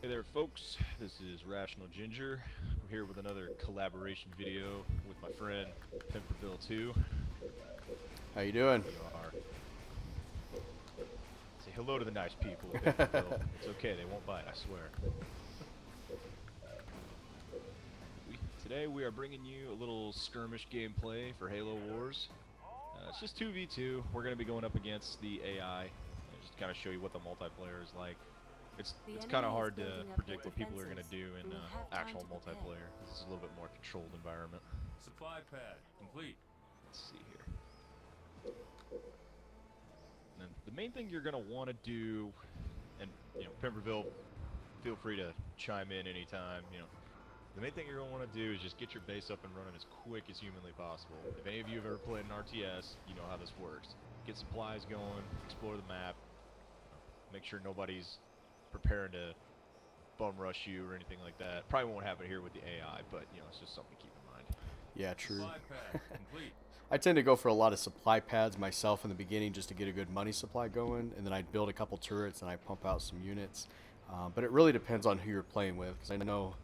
Hey there, folks. This is Rational Ginger. I'm here with another collaboration video with my friend Pimperville 2. How you doing? We are. Say hello to the nice people of Pimperville. It's okay, they won't bite, I swear. Today we are bringing you a little skirmish gameplay for Halo Wars. It's just 2v2. We're going to be going up against the AI. Just kind of show you what the multiplayer is like. It's kind of hard to predict what people are going to do in actual multiplayer. This is a little bit more controlled environment. Supply pad complete. Let's see here. And then the main thing you're going to want to do, and Pemberville, feel free to chime in anytime. The main thing you're going to want to do is just get your base up and running as quick as humanly possible. If any of you have ever played an RTS, you know how this works. Get supplies going, explore the map, make sure nobody's preparing to bum rush you or anything like that. Probably won't happen here with the AI, but it's just something to keep in mind. Yeah, true. Supply pad complete. I tend to go for a lot of supply pads myself in the beginning just to get a good money supply going, and then I build a couple turrets and I pump out some units. But it really depends on who you're playing with, because I know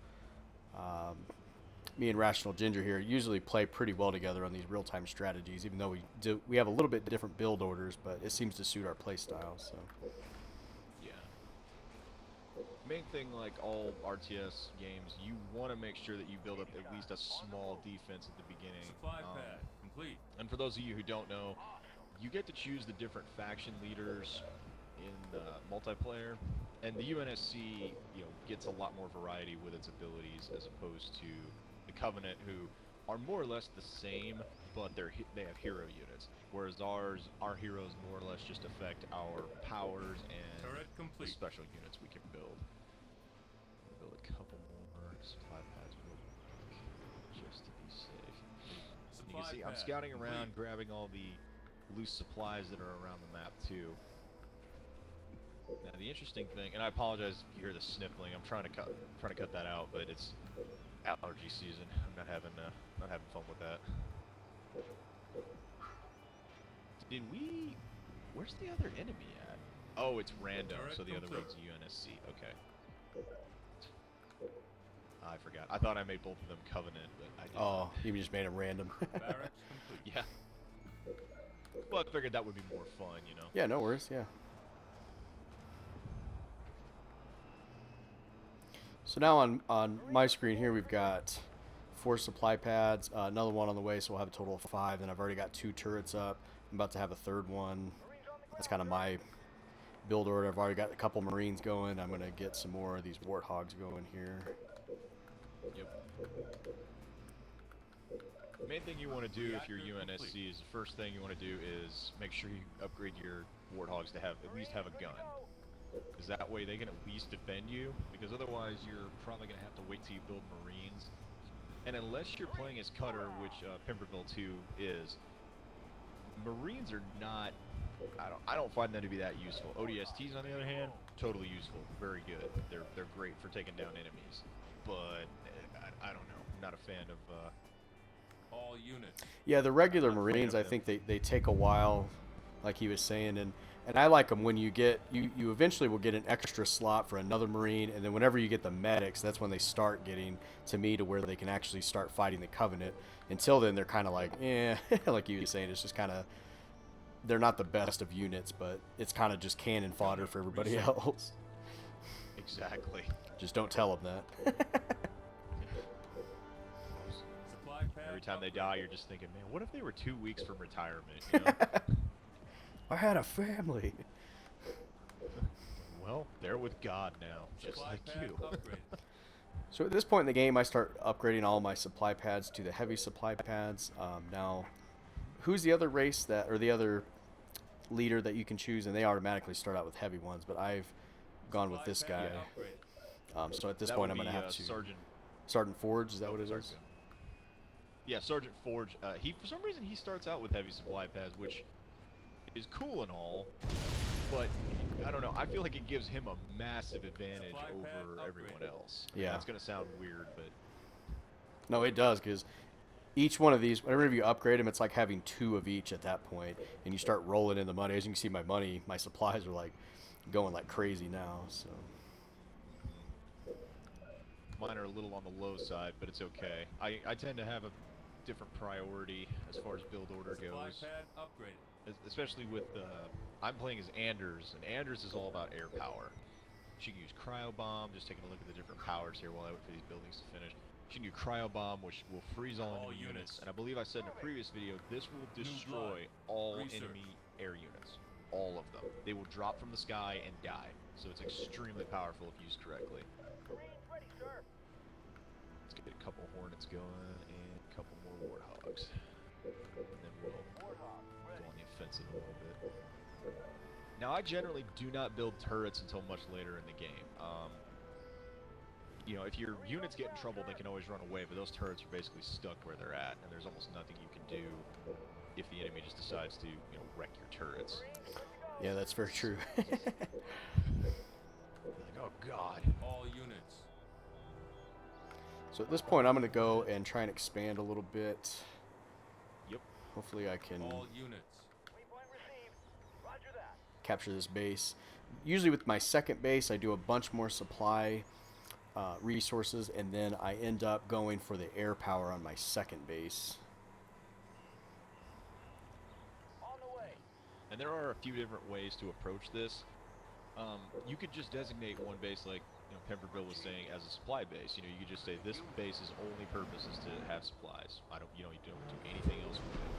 me and Rational Ginger here usually play pretty well together on these real-time strategies, even though we have a little bit different build orders, but it seems to suit our play style. So. Yeah. Main thing, like all RTS games, you want to make sure that you build up at least a small defense at the beginning. Supply pad complete. And for those of you who don't know, you get to choose the different faction leaders in multiplayer, and the UNSC, gets a lot more variety with its abilities as opposed to the Covenant, who are more or less the same, but they have hero units, whereas our heroes more or less just affect our powers and Turret the complete. special units we can build. Build a couple more supply pads real quick, just to be safe. And you can see I'm scouting around, grabbing all the loose supplies that are around the map too. Now the interesting thing, and I apologize if you hear the sniffling. I'm trying to cut that out, but it's allergy season. I'm not having fun with that. Where's the other enemy at? Oh, it's random, so the other one's UNSC. Okay. I forgot. I thought I made both of them Covenant, but I didn't. Oh, you just made them random. Barracks complete. Yeah. Well, I figured that would be more fun, Yeah, no worries. Yeah. So now on my screen here, we've got 4 supply pads, another one on the way, so we'll have a total of 5. And I've already got 2 turrets up. I'm about to have a third one. That's kind of my build order. I've already got a couple Marines going. I'm going to get some more of these Warthogs going here. Yep. The main thing you want to do if you're UNSC is the first thing you want to do is make sure you upgrade your Warthogs to at least have a gun. Because that way they can at least defend you, because otherwise you're probably going to have to wait till you build Marines. And unless you're playing as Cutter, which Pemberville 2 is, Marines are not, I don't find them to be that useful. ODSTs on the other hand, totally useful, very good. They're great for taking down enemies. But I don't know, I'm not a fan of All units. Yeah, the regular Marines, I think they take a while, like he was saying, and I like them when you eventually will get an extra slot for another Marine, and then whenever you get the medics, that's when they start getting to me to where they can actually start fighting the Covenant. Until then, they're kind of like, like you were saying, it's just kind of, they're not the best of units, but it's kind of just cannon fodder for everybody else. Exactly. Just don't tell them that. Supply pad. Every time they die, you're just thinking, man, what if they were 2 weeks from retirement? I had a family. Well, they're with God now, just Supply like pad you. upgraded. So at this point in the game, I start upgrading all my supply pads to the heavy supply pads. Now, who's the other race or the other leader that you can choose? And they automatically start out with heavy ones, but I've gone with this guy. So at this point, I'm going to have to... Sergeant Forge, is that what it is? Yeah, Sergeant Forge. For some reason, he starts out with heavy supply pads, which is cool and all, but I don't know. I feel like it gives him a massive advantage over everyone else. Yeah. That's going to sound weird, but... No, it does, because each one of these, whenever you upgrade them, it's like having 2 of each at that point, and you start rolling in the money. As you can see, my supplies are like going like crazy now. So mine are a little on the low side, but it's okay. I tend to have a different priority as far as build order Supply goes. pad upgraded. Especially with, I'm playing as Anders, and Anders is all about air power. She can use Cryo Bomb, just taking a look at the different powers here while I wait for these buildings to finish. She can use Cryo Bomb, which will freeze all enemy units. And I believe I said in a previous video, this will destroy all enemy air units. All of them. They will drop from the sky and die. So it's extremely powerful if used correctly. Let's get a couple Hornets going and a couple more Warthogs. And then we'll go on the offensive a little bit. Now, I generally do not build turrets until much later in the game. You know, if your units get in trouble, they can always run away, but those turrets are basically stuck where they're at, and there's almost nothing you can do if the enemy just decides to, you know, wreck your turrets. Yeah, that's very true. Like, oh god. All units. So at this point, I'm going to go and try and expand a little bit. Yep. Hopefully I can All units. capture this base. Usually with my second base, I do a bunch more supply resources, and then I end up going for the air power on my second base. And there are a few different ways to approach this. You could just designate one base, like, you know, Pemberville was saying, as a supply base. You know, you could just say this base's only purpose is to have supplies. You don't do anything else with it.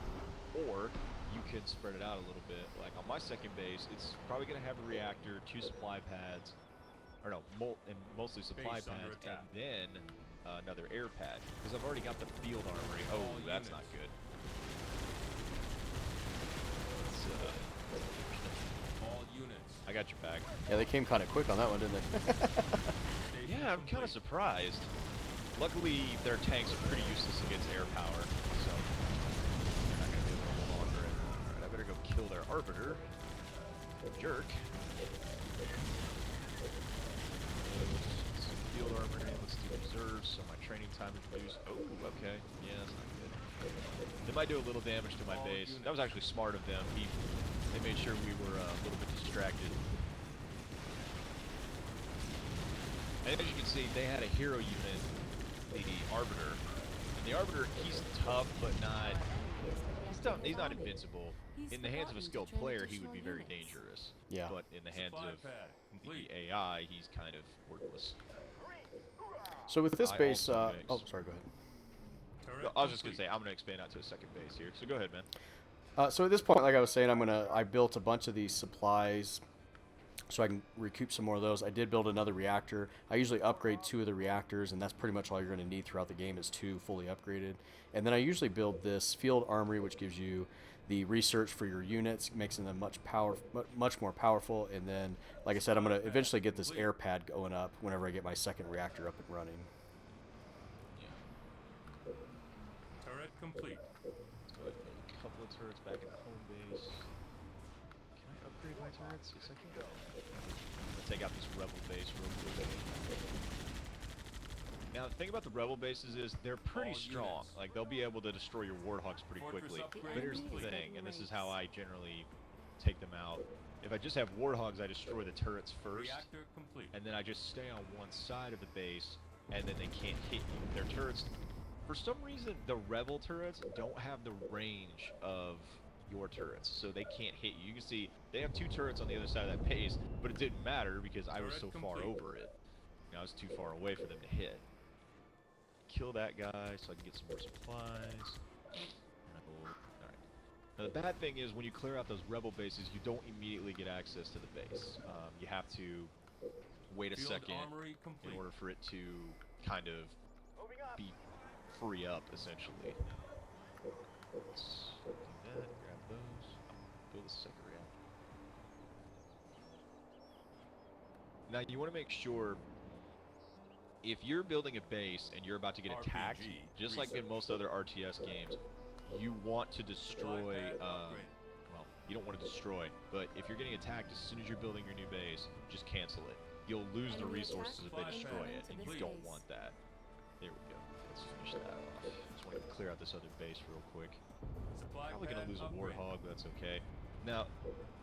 Or you can spread it out a little bit. Like on my second base, it's probably going to have a reactor, 2 supply pads, or no, mostly supply Base under pads, attack. and then another air pad. Because I've already got the field armory. Oh, All that's units. not good. All units. I got your back. Yeah, they came kind of quick on that one, didn't they? Station Yeah, I'm kind of complete. surprised. Luckily, their tanks are pretty useless against air power, so they're not going to be able to hold on to it. Alright, I better go kill their Arbiter. Jerk. Let's field armor in, let's do reserves, so my training time is reduced. Oh, okay. Yeah, that's not good. They might do a little damage to my base. That was actually smart of them. They made sure we were a little bit distracted. And as you can see, they had a hero unit, the Arbiter. And the Arbiter, he's tough, but not... He's not invincible. In the hands of a skilled player, he would be very dangerous. Yeah. But in the hands Supply of pad the complete. AI, he's kind of worthless. So with this I base, also oh, sorry, go ahead. Turret I was just going to complete. say, I'm going to expand out to a second base here. So go ahead, man. So at this point, like I was saying, I built a bunch of these supplies so I can recoup some more of those. I did build another reactor. I usually upgrade 2 of the reactors, and that's pretty much all you're going to need throughout the game is 2 fully upgraded. And then I usually build this field armory, which gives you the research for your units, makes them much more powerful. And then, like I said, I'm going to eventually get this air pad going up whenever I get my second reactor up and running. Yeah. Turret complete. Let's go ahead and make a couple of turrets back at the home base. Can I upgrade my turrets? Yes, I can. I'm gonna take out this rebel base real quick. Now, the thing about the rebel bases is they're pretty All strong. units. Like, they'll be able to destroy your warthogs pretty Fortress quickly. upgrade But here's the complete. thing, and this is how I generally take them out. If I just have warthogs, I destroy the turrets first, Reactor complete. and then I just stay on one side of the base, and then they can't hit you. Their turrets, for some reason, the rebel turrets don't have the range of your turrets, so they can't hit you. You can see they have 2 turrets on the other side of that base, but it didn't matter because I was so Turret far complete. over it. I was too far away for them to hit. Kill that guy so I can get some more supplies. Alright. Now the bad thing is when you clear out those rebel bases, you don't immediately get access to the base. You have to wait a Field second armory in complete. order for it to kind of be free up, essentially. Let's do that, grab those, build a second reactor. Now you want to make sure if you're building a base and you're about to get attacked, RPG just like in research. most other RTS games, you want to destroy, Supply pad upgrade. well, you don't want to destroy, but if you're getting attacked as soon as you're building your new base, just cancel it. You'll lose the Enemy resources if they attack destroy flying it, and you into don't this want base. that. There we go. Let's finish that off. Just want to clear out this other base real quick. Supply Probably gonna pad lose a upgrade. warthog, but that's okay. Now,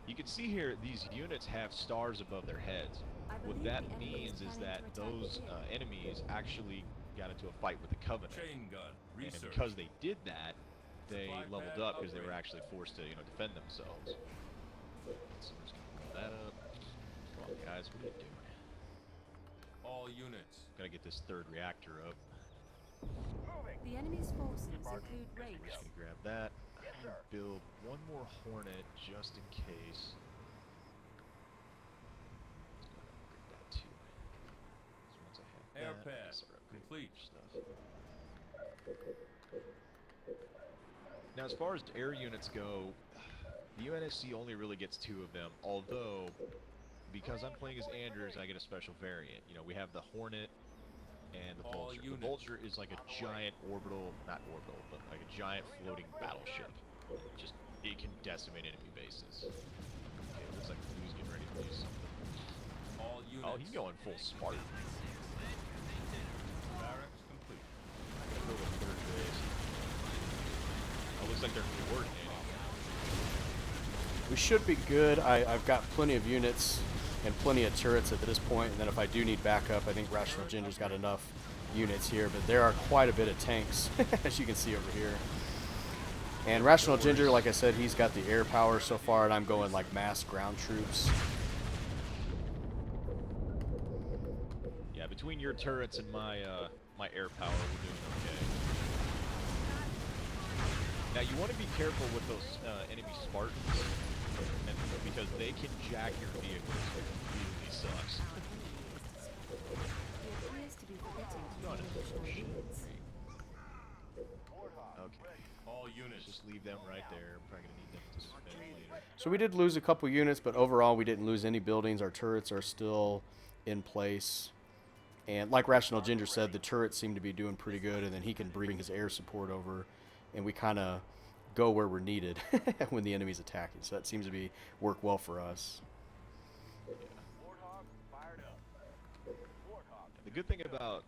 you can see here these units have stars above their heads. What that means is that those enemies actually got into a fight with the Covenant. Chain gun. And Research. because they did that, they Supply leveled pad up because they were upgrade. actually forced to, defend themselves. So I'm just gonna blow that up. Come on, guys, what are you doing? All units. Gotta get this third reactor up. The enemy's forces include I'm range. just gonna grab that. I'm gonna build one more Hornet just in case. Let's go ahead and upgrade that too. So once I have Air that, I pad can start upgrading complete. stuff. Now, as far as air units go, the UNSC only really gets 2 of them, although, because I'm playing as Anders, I get a special variant. We have the Hornet and the All Vulture. The units. Vulture is like a giant not orbital, but like a giant floating battleship. It can decimate enemy bases. Okay, looks like Blue's getting ready to do something. All units. Oh, he's going full Spartan. Barracks complete. Build a third base. Oh, looks like they're coordinating. We should be good. I've got plenty of units and plenty of turrets at this point, and then if I do need backup, I think Rational Ginger's got enough units here, but there are quite a bit of tanks, as you can see over here. And Rational Ginger, like I said, he's got the air power so far, and I'm going like mass ground troops. Yeah, between your turrets and my my air power, we're doing okay. Now you want to be careful with those enemy Spartans, because they can jack your vehicles, which really sucks. He appears to be forgetting to None take of additional this units. Okay, All units. just leave them right there. I'm probably gonna need them to spend later. So we did lose a couple units, but overall we didn't lose any buildings. Our turrets are still in place. And like Rational Ginger said, the turrets seem to be doing pretty good, and then he can bring his air support over, and we kind of go where we're needed when the enemy's attacking. So that seems to be work well for us. The good thing about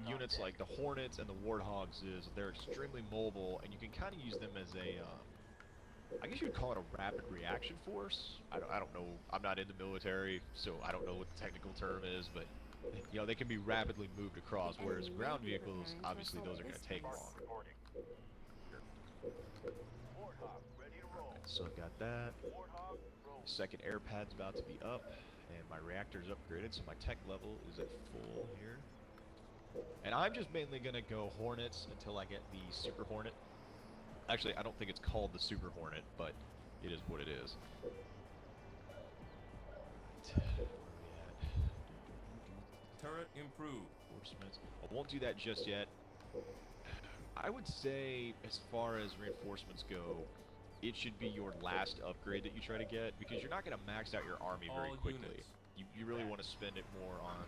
units like the Hornets and the Warthogs is they're extremely mobile, and you can kind of use them as a, I guess you would call it a rapid reaction force. I don't know. I'm not in the military, so I don't know what the technical term is, but they can be rapidly moved across, whereas ground vehicles, obviously, those are going to take longer. So I've got that. Second air pad's about to be up, and my reactor's upgraded, so my tech level is at full here. And I'm just mainly going to go Hornets until I get the Super Hornet. Actually, I don't think it's called the Super Hornet, but it is what it is. Right. Where are we at? Turret improved. Reinforcements. I won't do that just yet. I would say, as far as reinforcements go, it should be your last upgrade that you try to get, because you're not going to max out your army very All quickly. units. You really want to spend it more on...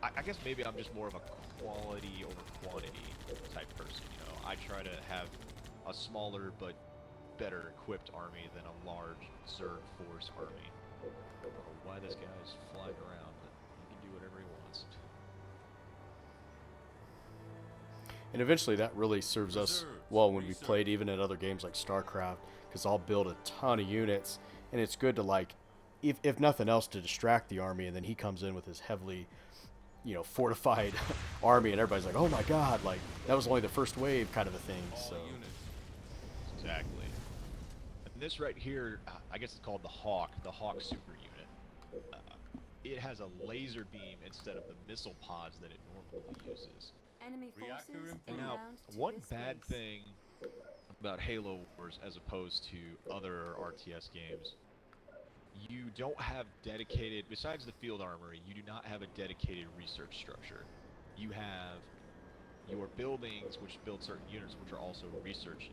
I guess maybe I'm just more of a quality over quantity type person, I try to have a smaller but better equipped army than a large Zerg force army. I don't know why this guy is flying around, but he can do whatever he wants. And eventually that really serves us well when we played even at other games like StarCraft, because I'll build a ton of units, and it's good to, like, if nothing else, to distract the army, and then he comes in with his heavily, fortified army, and everybody's like, oh my god, like, that was only the first wave kind of a thing. All So units. Exactly. And this right here, I guess it's called the Hawk Super Unit. It has a laser beam instead of the missile pods that it normally uses. Enemy Reactor forces improved. And now, inbound to one this bad base. thing about Halo Wars as opposed to other RTS games, you don't have dedicated, besides the field armory, you do not have a dedicated research structure. You have your buildings, which build certain units, which are also research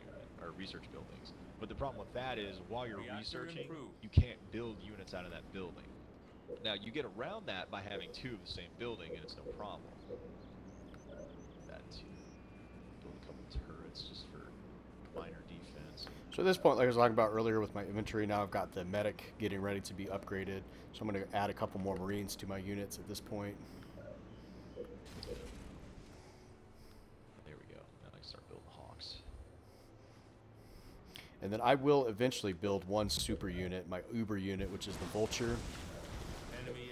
buildings. But the problem with that is, while you're Reactor researching, improved. you can't build units out of that building. Now, you get around that by having 2 of the same building, and it's no problem. That too. Build a couple turrets just for minor defense. at this point, like I was talking about earlier with my inventory, now I've got the medic getting ready to be upgraded. So I'm going to add a couple more Marines to my units at this point. There we go. Now I can start building Hawks. And then I will eventually build one super unit, my Uber unit, which is the Vulture. Enemy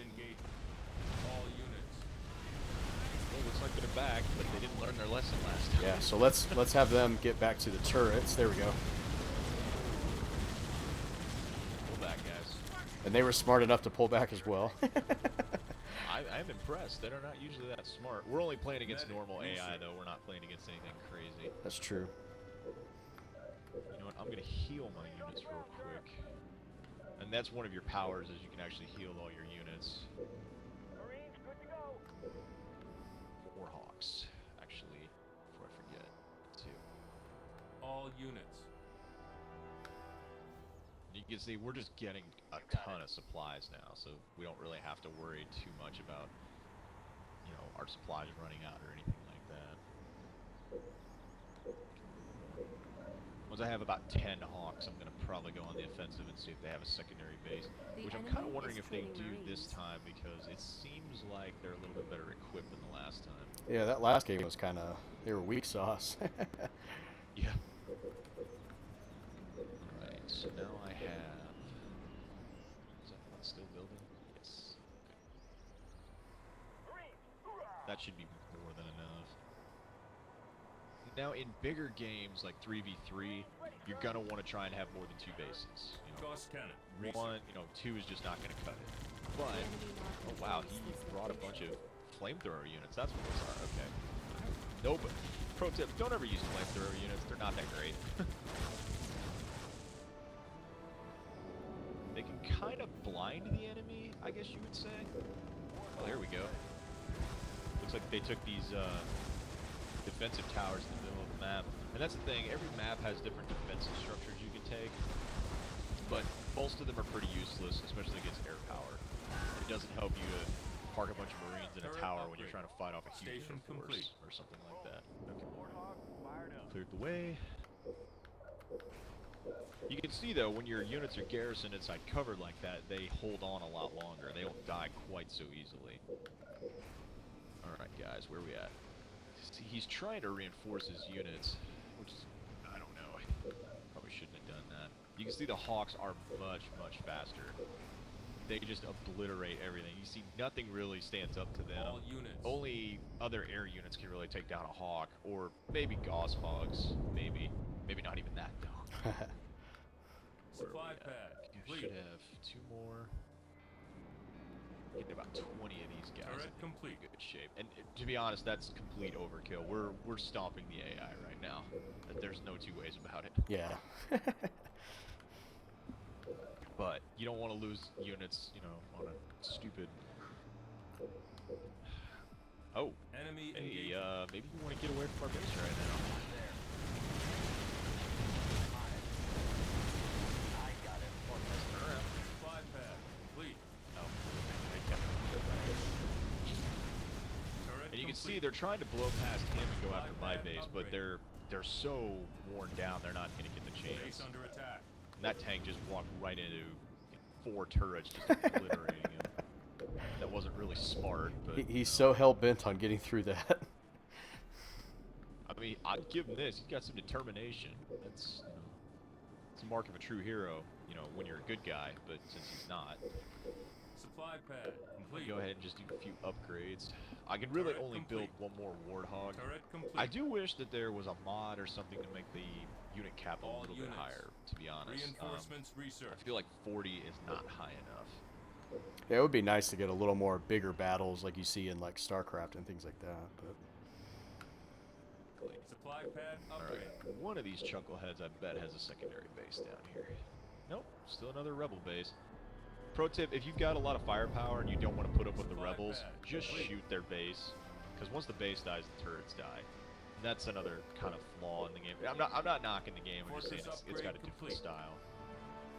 their lesson last time. Yeah, so let's have them get back to the turrets. There we go. Pull back, guys. And they were smart enough to pull back as well. I'm impressed. They're not usually that smart. We're only playing against normal AI, though. We're not playing against anything crazy. That's true. You know what? I'm going to heal my units real quick. And that's one of your powers, is you can actually heal all your units. Warhawks, actually, before I forget, too. All units. You can see we're just getting a ton of supplies now, so we don't really have to worry too much about, you know, our supplies running out or anything like that. Once I have about 10 Hawks, I'm going to probably go on the offensive and see if they have a secondary base, which I'm kind of wondering if they do this time, because it seems like they're a little bit better equipped than the last time. Yeah, that last game was kind of, they were weak sauce. Yeah. Alright, so now I have... Is that one still building? Yes. Okay. That should be more than enough. Now, in bigger games like 3v3, you're gonna want to try and have more than 2 bases. You know, Gauss cannon. one, you know, 2 is just not gonna cut it. But, oh wow, he brought a bunch of flamethrower units. That's what those are. Okay. No, but pro tip: don't ever use flamethrower units. They're not that great. They can kind of blind the enemy, I guess you would say. Oh, there we go. Looks like they took these defensive towers in the middle of the map. And that's the thing, every map has different defensive structures you can take. But most of them are pretty useless, especially against air power. It doesn't help you to park a bunch of Marines in a tower when you're trying to fight off a huge Station force complete. or something like that. Okay. Cleared the way. You can see though, when your units are garrisoned inside cover like that, they hold on a lot longer. They don't die quite so easily. Alright guys, where are we at? See, he's trying to reinforce his units, which is, I don't know, probably shouldn't have done that. You can see the Hawks are much, much faster. They just obliterate everything. You see, nothing really stands up to them. All units. Only other air units can really take down a Hawk, or maybe Gauss Hogs. Maybe not even that though. Supply pad. I Complete. should have 2 more. Getting about 20 of these guys. Turret I think complete. we're in good shape. And to be honest, that's complete overkill. We're stomping the AI right now. There's no 2 ways about it. Yeah. But you don't want to lose units, you know, on a stupid. Oh, Enemy hey, engagement. maybe you want to get away from our base right now. Supply pad. Complete. Turret And you can see complete. they're trying to blow past him and go after my base, but they're so worn down they're not going to get the Base chance. under attack. And that tank just walked right into 4 turrets, just obliterating him. That wasn't really smart, but He's so hell-bent on getting through that. I mean, I'd give him this. He's got some determination. That's, you know, it's a mark of a true hero, you know, when you're a good guy, but since he's not, Supply pad. Complete. go ahead and just do a few upgrades. I can really Turret only complete. build 1 more Warthog. Turret complete. I do wish that there was a mod or something to make the unit cap a All little bit units. higher, to be honest. Reinforcements research. I feel like 40 is not high enough. Yeah, it would be nice to get a little more bigger battles like you see in like StarCraft and things like that. But Supply pad upgrade. Alright, one of these chuckleheads I bet has a secondary base down here. Nope, still another rebel base. Pro tip, if you've got a lot of firepower and you don't want to put up with the Supply rebels, pad just complete. shoot their base. Because once the base dies, the turrets die. And that's another kind of flaw in the game. I'm not knocking the game, I'm just saying Fortress it's got a upgrade different complete. style.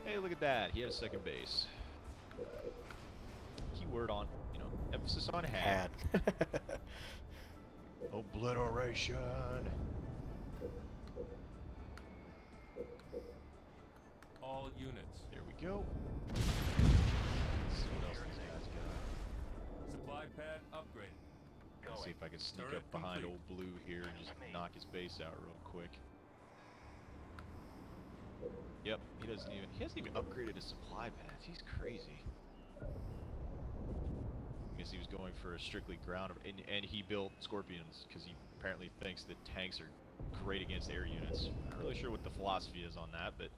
Hey, look at that, he has a second base. Keyword on, you know, emphasis on had. Obliteration. All units. There we go. Let's see what else these guys got. Supply pad upgrade. Let's see if I can sneak Turret up behind complete. old Blue here and just knock his base out real quick. Yep, he hasn't even upgraded his supply pads. He's crazy. You can is he was going for a strictly ground, and he built Scorpions because he apparently thinks that tanks are great against air units. Not really sure what the philosophy is on that, but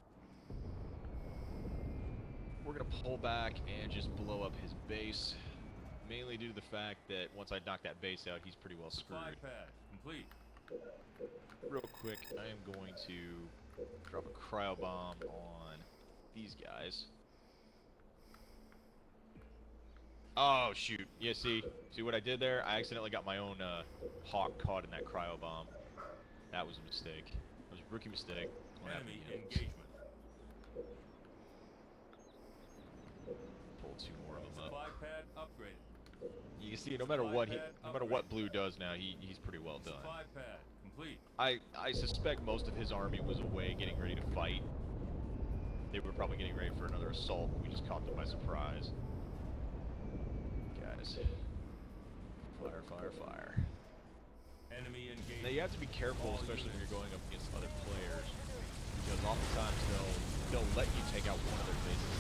we're gonna pull back and just blow up his base, mainly due to the fact that once I knock that base out, he's pretty well Supply screwed. pad complete. Real quick, I am going to drop a cryo bomb on these guys. Oh shoot! Yeah, see what I did there? I accidentally got my own hawk caught in that cryo bomb. That was a mistake. It was a rookie mistake. What happened Enemy again? engagement. Pull 2 more of them up. Supply pad upgraded. You can see, no matter what Blue does now, he's pretty well done. Supply pad complete. I suspect most of his army was away getting ready to fight. They were probably getting ready for another assault, but we just caught them by surprise. Guys. Fire, fire, fire. Enemy engagement. Now you have to be careful, especially when you're going up against other players, because oftentimes they'll let you take out one of their bases,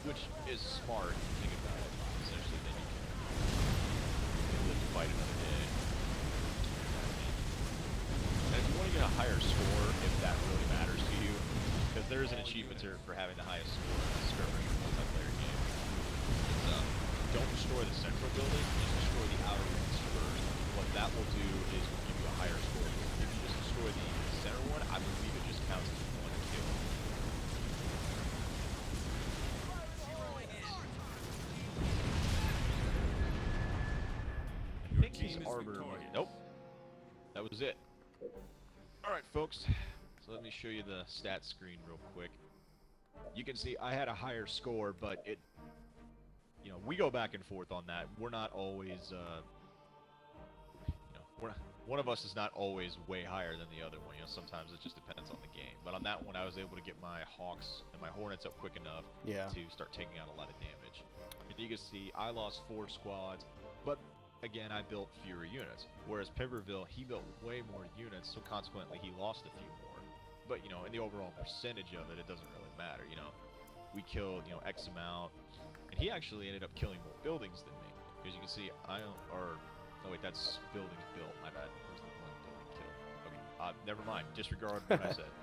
which is smart. If you think about it. Essentially, then you can live to fight another day. And if you want to get a higher score, if that really matters to you, because there is an achievement for having the highest score in the skirmish multiplayer game. It's don't destroy the central building, just destroy the outer rings first. What that will do is give you a higher score. If you just destroy the center one, I believe it just counts as 1 kill. I think he's team is armored. victorious. Nope. That was it. Alright, folks. So let me show you the stat screen real quick. You can see I had a higher score, but it... You know, we go back and forth on that. We're not always, you know, one of us is not always way higher than the other one. You know, sometimes it just depends on the game. But on that one, I was able to get my Hawks and my Hornets up quick enough to start taking out a lot of damage. And you can see I lost 4 squads, but again, I built fewer units. Whereas Pemberville, he built way more units, so consequently he lost a few more. But, you know, in the overall percentage of it, it doesn't really matter, you know. We killed, you know, X amount, and he actually ended up killing more buildings than me. Because you can see, oh wait, that's buildings built, my bad. Where's the one building kill? Okay, never mind, disregard what I said.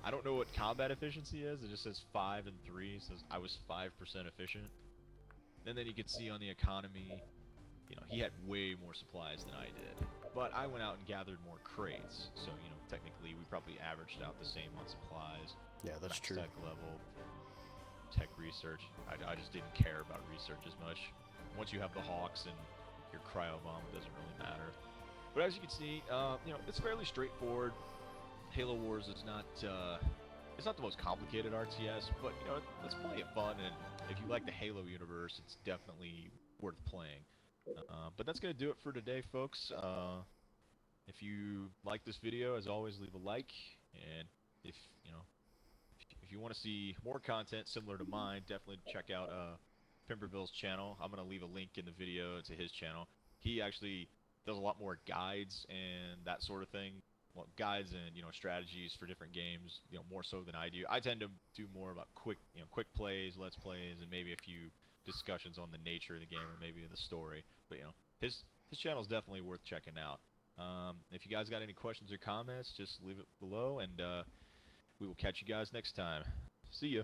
I don't know what combat efficiency is, it just says 5 and 3, it says I was 5% efficient. And then you can see on the economy, you know, he had way more supplies than I did. But I went out and gathered more crates, so, you know, technically we probably averaged out the same on supplies. Yeah, that's true. Tech level, tech research. I just didn't care about research as much. Once you have the Hawks and your cryo bomb, it doesn't really matter. But as you can see, you know, it's fairly straightforward. Halo Wars is not, it's not the most complicated RTS, but, you know, it's plenty of fun, and if you like the Halo universe, it's definitely worth playing. But that's going to do it for today, folks. If you like this video, as always, leave a like, and if you want to see more content similar to mine, definitely check out Pemberville's channel. I'm going to leave a link in the video to his channel. He actually does a lot more guides and that sort of thing. Well, guides and, you know, strategies for different games, you know, more so than I do. I tend to do more about quick plays, let's plays, and maybe a few discussions on the nature of the game or maybe the story. But, you know, his channel is definitely worth checking out. If you guys got any questions or comments, just leave it below, and we will catch you guys next time. See ya.